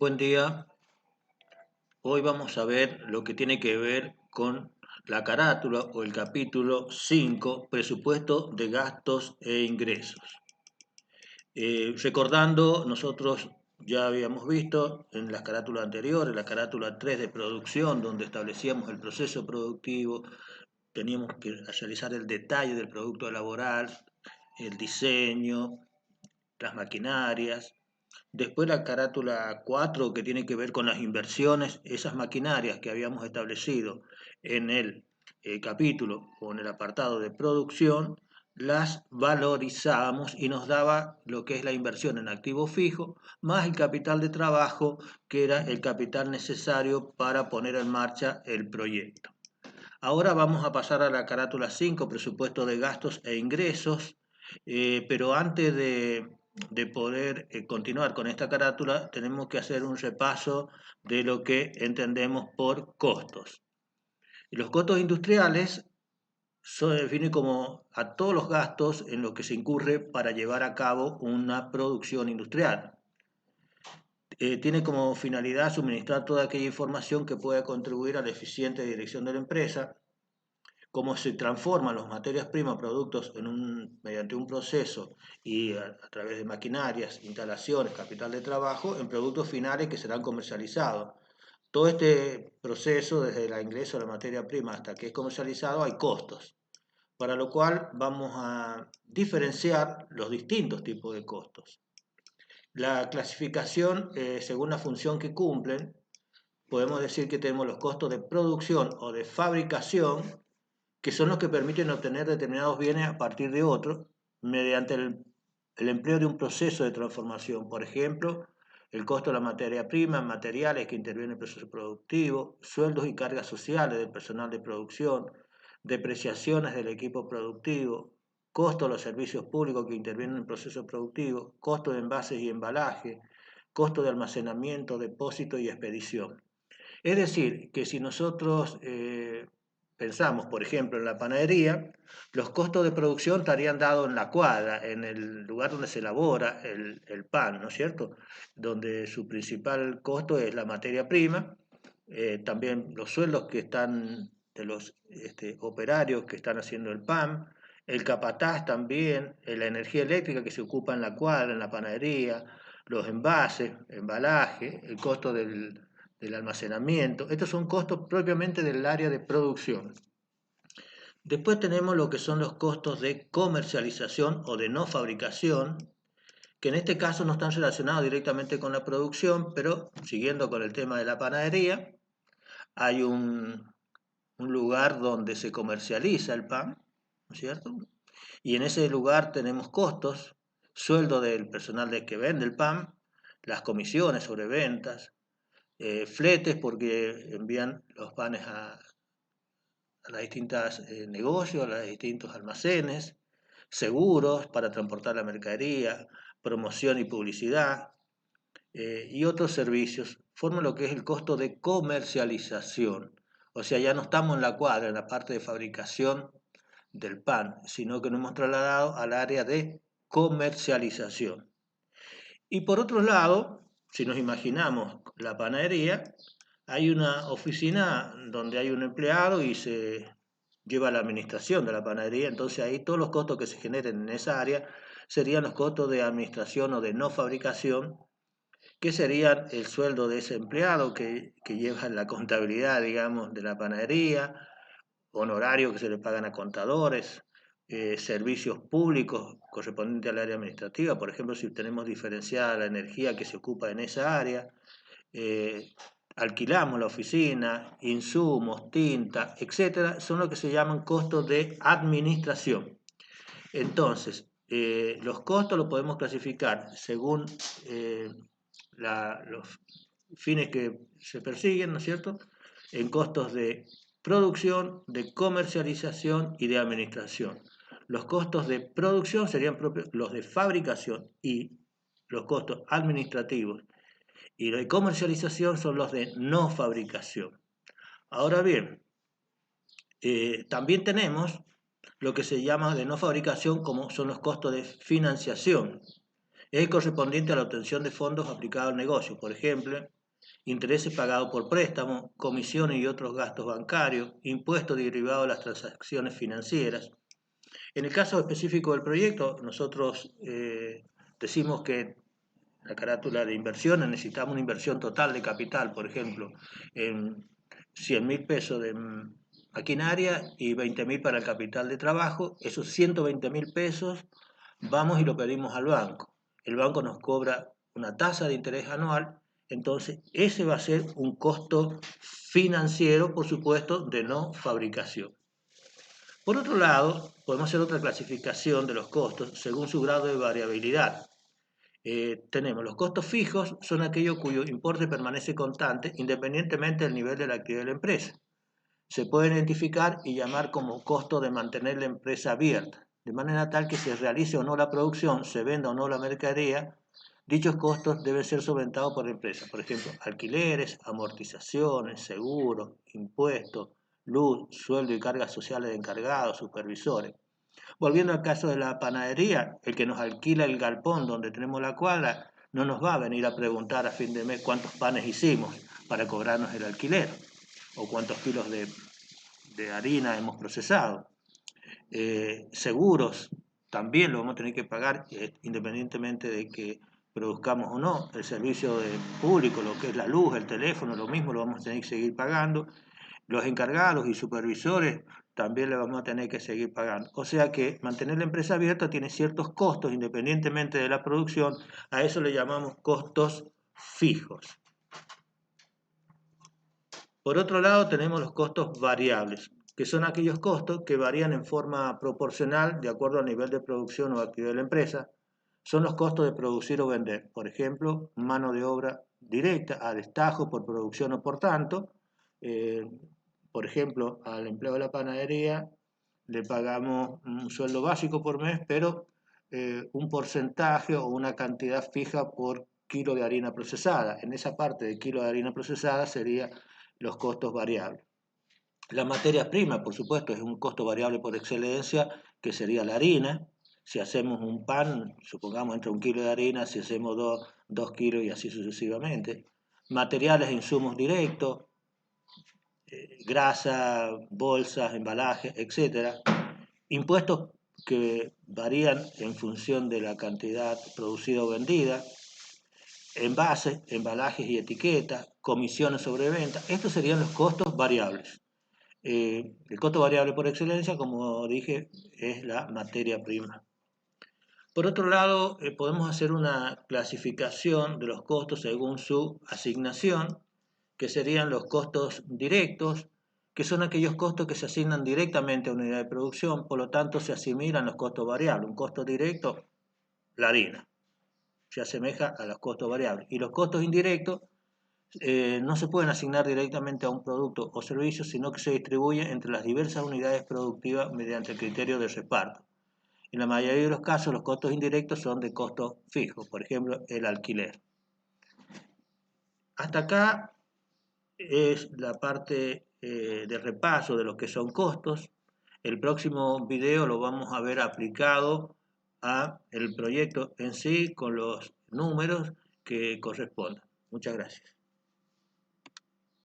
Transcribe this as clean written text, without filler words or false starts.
Buen día. Hoy vamos a ver lo que tiene que ver con la carátula o el capítulo 5, presupuesto de gastos e ingresos. Recordando, nosotros ya habíamos visto en las carátulas anteriores, la carátula 3 de producción, donde establecíamos el proceso productivo, teníamos que realizar el detalle del producto laboral, el diseño, las maquinarias. Después la carátula 4 que tiene que ver con las inversiones, esas maquinarias que habíamos establecido en el capítulo o en el apartado de producción, las valorizábamos y nos daba lo que es la inversión en activo fijo, más el capital de trabajo, que era el capital necesario para poner en marcha el proyecto. Ahora vamos a pasar a la carátula 5, presupuesto de gastos e ingresos, pero antes de poder continuar con esta carátula, tenemos que hacer un repaso de lo que entendemos por costos. Los costos industriales se definen como a todos los gastos en los que se incurre para llevar a cabo una producción industrial. Tiene como finalidad suministrar toda aquella información que pueda contribuir a la eficiente dirección de la empresa, cómo se transforman las materias primas, productos mediante un proceso y a través de maquinarias, instalaciones, capital de trabajo, en productos finales que serán comercializados. Todo este proceso, desde el ingreso de la materia prima hasta que es comercializado, hay costos, para lo cual vamos a diferenciar los distintos tipos de costos. La clasificación, según la función que cumplen, podemos decir que tenemos los costos de producción o de fabricación, que son los que permiten obtener determinados bienes a partir de otros mediante el empleo de un proceso de transformación. Por ejemplo, el costo de la materia prima, materiales que intervienen en el proceso productivo, sueldos y cargas sociales del personal de producción, depreciaciones del equipo productivo, costo de los servicios públicos que intervienen en el proceso productivo, costo de envases y embalaje, costo de almacenamiento, depósito y expedición. Es decir, que si nosotros pensamos, por ejemplo, en la panadería, los costos de producción estarían dados en la cuadra, en el lugar donde se elabora el pan, ¿no es cierto? Donde su principal costo es la materia prima, también los sueldos que están de los operarios que están haciendo el pan, el capataz también, la energía eléctrica que se ocupa en la cuadra, en la panadería, los envases, embalaje, el costo del almacenamiento. Estos son costos propiamente del área de producción. Después tenemos lo que son los costos de comercialización o de no fabricación, que en este caso no están relacionados directamente con la producción, pero siguiendo con el tema de la panadería, hay un lugar donde se comercializa el pan, ¿no es cierto? Y en ese lugar tenemos costos, sueldo del personal que vende el pan, las comisiones sobre ventas, fletes porque envían los panes a las distintas negocios, a los distintos almacenes, seguros para transportar la mercadería, promoción y publicidad y otros servicios, forman lo que es el costo de comercialización. O sea, ya no estamos en la cuadra, en la parte de fabricación del pan, sino que nos hemos trasladado al área de comercialización. Y por otro lado, si nos imaginamos la panadería, hay una oficina donde hay un empleado y se lleva la administración de la panadería, entonces ahí todos los costos que se generen en esa área serían los costos de administración o de no fabricación, que serían el sueldo de ese empleado que lleva la contabilidad, digamos, de la panadería, honorarios que se le pagan a contadores, servicios públicos correspondientes al área administrativa, por ejemplo, si tenemos diferenciada la energía que se ocupa en esa área, eh, alquilamos la oficina, insumos, tinta, etcétera, son lo que se llaman costos de administración. Entonces, los costos los podemos clasificar según los fines que se persiguen, ¿no es cierto? En costos de producción, de comercialización y de administración. Los costos de producción serían propios los de fabricación y los costos administrativos y los de comercialización son los de no fabricación. Ahora bien, también tenemos lo que se llama de no fabricación como son los costos de financiación. es el correspondiente a la obtención de fondos aplicados al negocio, por ejemplo, intereses pagados por préstamos, comisiones y otros gastos bancarios, impuestos derivados de las transacciones financieras. En el caso específico del proyecto, nosotros decimos que la carátula de inversiones necesitamos una inversión total de capital, por ejemplo, en 100.000 pesos de maquinaria y 20.000 para el capital de trabajo. Esos 120.000 pesos vamos y lo pedimos al banco. El banco nos cobra una tasa de interés anual, entonces ese va a ser un costo financiero, por supuesto, de no fabricación. Por otro lado, podemos hacer otra clasificación de los costos según su grado de variabilidad. Tenemos los costos fijos, son aquellos cuyo importe permanece constante independientemente del nivel de la actividad de la empresa. Se pueden identificar y llamar como costo de mantener la empresa abierta, de manera tal que se realice o no la producción, se venda o no la mercadería, dichos costos deben ser solventados por la empresa, por ejemplo, alquileres, amortizaciones, seguros, impuestos, luz, sueldo y cargas sociales de encargados, supervisores. Volviendo al caso de la panadería, el que nos alquila el galpón donde tenemos la cuadra no nos va a venir a preguntar a fin de mes cuántos panes hicimos para cobrarnos el alquiler o cuántos kilos de harina hemos procesado. Seguros también lo vamos a tener que pagar independientemente de que produzcamos o no. El servicio público, lo que es la luz, el teléfono, lo mismo lo vamos a tener que seguir pagando. Los encargados y supervisores también le vamos a tener que seguir pagando. O sea que mantener la empresa abierta tiene ciertos costos independientemente de la producción. A eso le llamamos costos fijos. Por otro lado tenemos los costos variables, que son aquellos costos que varían en forma proporcional de acuerdo al nivel de producción o actividad de la empresa. Son los costos de producir o vender. Por ejemplo, mano de obra directa, a destajo por producción o por tanto. Por ejemplo, al empleado de la panadería le pagamos un sueldo básico por mes, pero un porcentaje o una cantidad fija por kilo de harina procesada. En esa parte de kilo de harina procesada serían los costos variables. La materia prima, por supuesto, es un costo variable por excelencia, que sería la harina. Si hacemos un pan, supongamos entre 1 kilo de harina, si hacemos 2 kilos y así sucesivamente. Materiales e insumos directos, grasa, bolsas, embalajes, etc. Impuestos que varían en función de la cantidad producida o vendida, envases, embalajes y etiquetas, comisiones sobre venta. Estos serían los costos variables. El costo variable por excelencia, como dije, es la materia prima. Por otro lado, podemos hacer una clasificación de los costos según su asignación, que serían los costos directos, que son aquellos costos que se asignan directamente a una unidad de producción, por lo tanto se asimilan los costos variables. Un costo directo, la harina, se asemeja a los costos variables. Y los costos indirectos no se pueden asignar directamente a un producto o servicio, sino que se distribuyen entre las diversas unidades productivas mediante el criterio de reparto. En la mayoría de los casos, los costos indirectos son de costo fijo, por ejemplo, el alquiler. Hasta acá es la parte de repaso de lo que son costos. El próximo video lo vamos a ver aplicado a el proyecto en sí con los números que correspondan. Muchas gracias.